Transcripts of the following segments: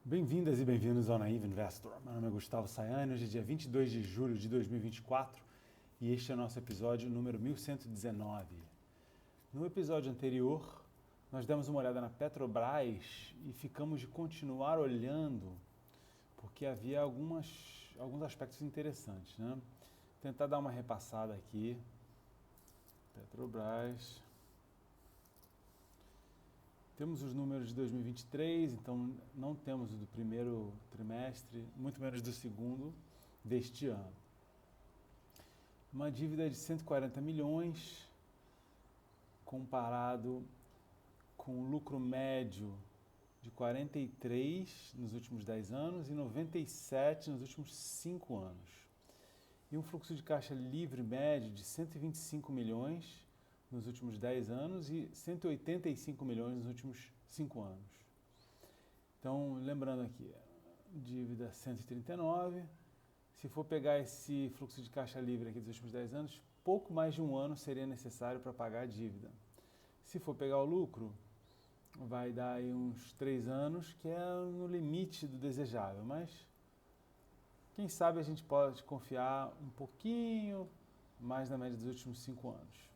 Bem-vindas e bem-vindos ao Naive Investor. Meu nome é Gustavo Sayane, hoje é dia 22 de julho de 2024 e este é o nosso episódio número 1119. No episódio anterior, nós demos uma olhada na Petrobras e ficamos de continuar olhando porque havia alguns aspectos interessantes, né? Tentar dar uma repassada aqui. Petrobras. Temos os números de 2023, então não temos o do primeiro trimestre, muito menos do segundo deste ano. Uma dívida de 140 milhões, comparado com o lucro médio de 43 nos últimos 10 anos e 97 nos últimos 5 anos. E um fluxo de caixa livre médio de 125 milhões nos últimos 10 anos e 185 milhões nos últimos 5 anos. Então, lembrando aqui, dívida 139, se for pegar esse fluxo de caixa livre aqui dos últimos 10 anos, pouco mais de um ano seria necessário para pagar a dívida. Se for pegar o lucro, vai dar aí uns 3 anos, que é no limite do desejável, mas quem sabe a gente pode confiar um pouquinho mais na média dos últimos 5 anos.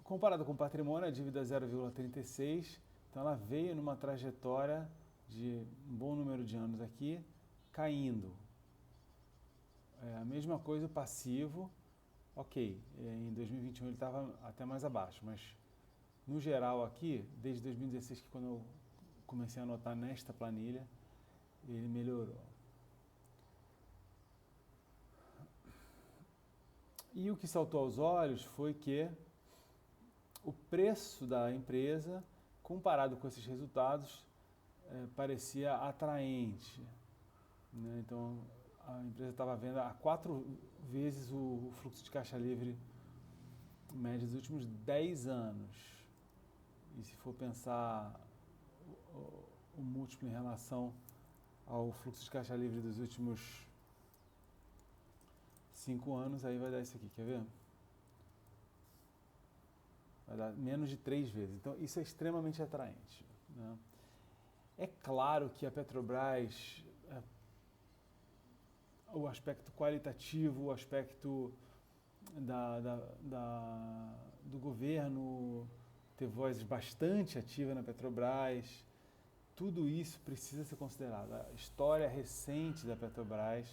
Comparado com o patrimônio, a dívida é 0,36, então ela veio numa trajetória de um bom número de anos aqui, caindo. A mesma coisa o passivo, ok, em 2021 ele estava até mais abaixo, mas no geral aqui, desde 2016, que quando eu comecei a anotar nesta planilha, ele melhorou. E o que saltou aos olhos foi que o preço da empresa, comparado com esses resultados, parecia atraente, né? Então, a empresa estava vendo a 4 vezes o fluxo de caixa livre médio dos últimos 10 anos. E se for pensar o múltiplo em relação ao fluxo de caixa livre dos últimos 5 anos, aí vai dar isso aqui, quer ver? Vai dar menos de 3 vezes. Então, isso é extremamente atraente, né? É claro que a Petrobras, o aspecto qualitativo, o aspecto do governo ter voz bastante ativa na Petrobras, tudo isso precisa ser considerado. A história recente da Petrobras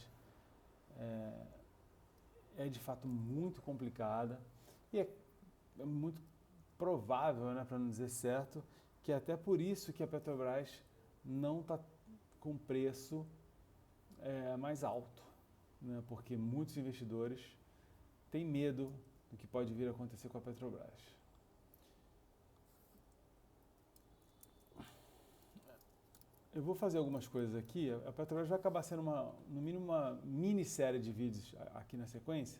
é de fato muito complicada e é muito provável, né, para não dizer certo, que é até por isso que a Petrobras não está com preço mais alto, né, porque muitos investidores têm medo do que pode vir a acontecer com a Petrobras. Eu vou fazer algumas coisas aqui. A Petrobras vai acabar sendo, no mínimo, uma minissérie de vídeos aqui na sequência.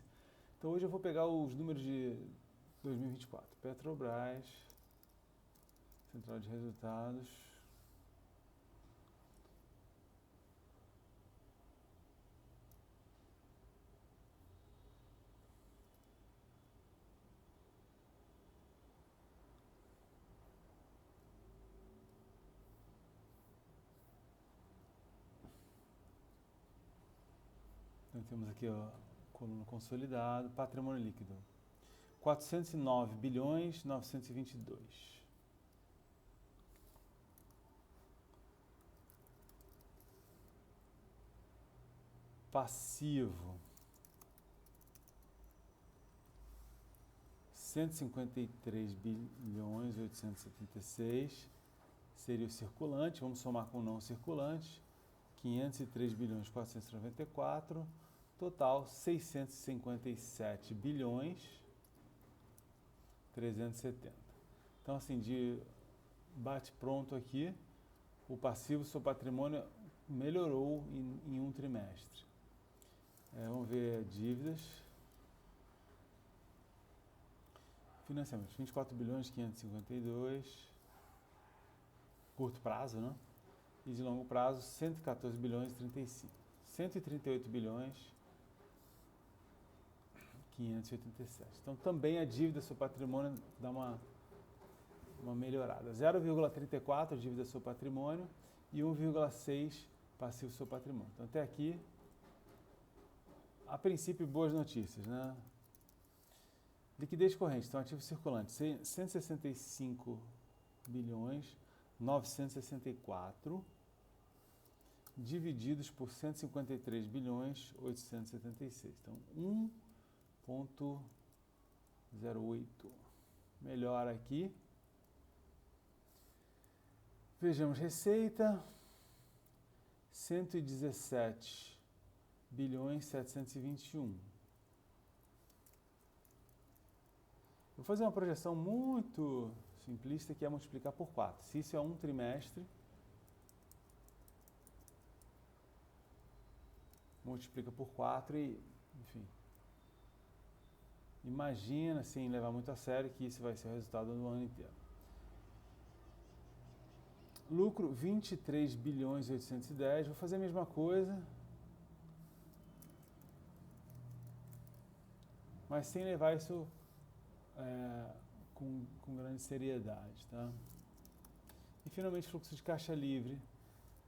Então hoje eu vou pegar os números de 2024. Petrobras, Central de Resultados. Então temos aqui, ó, coluna consolidado, patrimônio líquido. 409 bilhões 922. Passivo 153 bilhões 876 seria o circulante, vamos somar com o não circulante, 503 bilhões 494, total 657 bilhões 370. Então, assim, de bate pronto aqui, o passivo, seu patrimônio melhorou em um trimestre. Vamos ver dívidas. Financiamentos, 24 bilhões 552, curto prazo, né? E de longo prazo, 114 bilhões 35. 138 bilhões 587. Então também a dívida, seu patrimônio, dá uma uma melhorada. 0,34 dívida sobre patrimônio e 1,6 passivo sobre patrimônio. Então, até aqui, a princípio, boas notícias, né? Liquidez corrente, então ativo circulante, 165 bilhões 964 divididos por 153 bilhões 876. Então, 1,08. Melhor aqui. Vejamos receita, 117 bilhões 721. Vou fazer uma projeção muito simplista, que é multiplicar por 4. Se isso é um trimestre, multiplica por 4 e, enfim, imagina, sem levar muito a sério, que isso vai ser o resultado do ano inteiro. Lucro, 23 bilhões e 810. Vou fazer a mesma coisa, mas sem levar isso com grande seriedade, tá? E finalmente fluxo de caixa livre,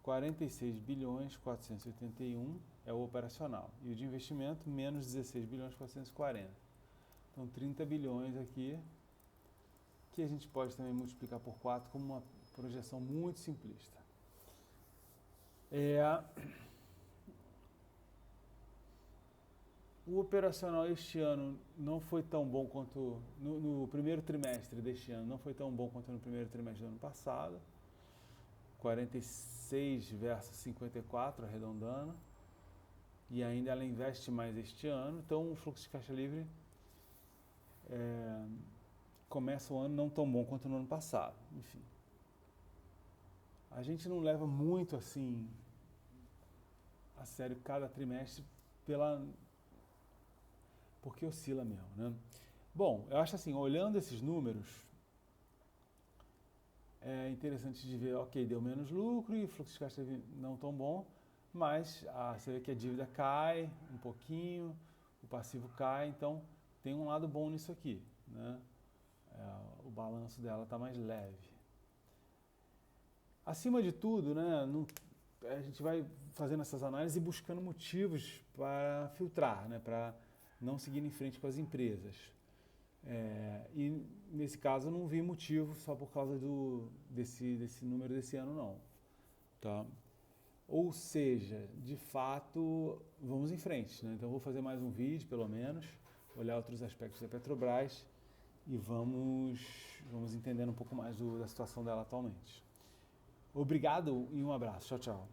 46 bilhões 481 é o operacional, e o de investimento menos 16 bilhões 440. Então 30 bilhões aqui, que a gente pode também multiplicar por 4 como uma projeção muito simplista. O operacional este ano não foi tão bom quanto no primeiro trimestre deste ano, não foi tão bom quanto no primeiro trimestre do ano passado. 46 versus 54, arredondando. E ainda ela investe mais este ano, então o fluxo de caixa livre começa o ano não tão bom quanto no ano passado. Enfim, a gente não leva muito assim a sério cada trimestre porque oscila mesmo, né? Bom, eu acho assim, olhando esses números, é interessante de ver, ok, deu menos lucro e o fluxo de caixa não tão bom, mas você vê que a dívida cai um pouquinho, o passivo cai, então tem um lado bom nisso aqui, né? O balanço dela está mais leve. Acima de tudo, né, a gente vai fazendo essas análises e buscando motivos para filtrar, né, para não seguir em frente com as empresas. E nesse caso eu não vi motivo só por causa desse número desse ano, não. Tá? Ou seja, de fato, vamos em frente, né? Então eu vou fazer mais um vídeo, pelo menos, olhar outros aspectos da Petrobras e vamos entendendo um pouco mais da situação dela atualmente. Obrigado e um abraço. Tchau, tchau.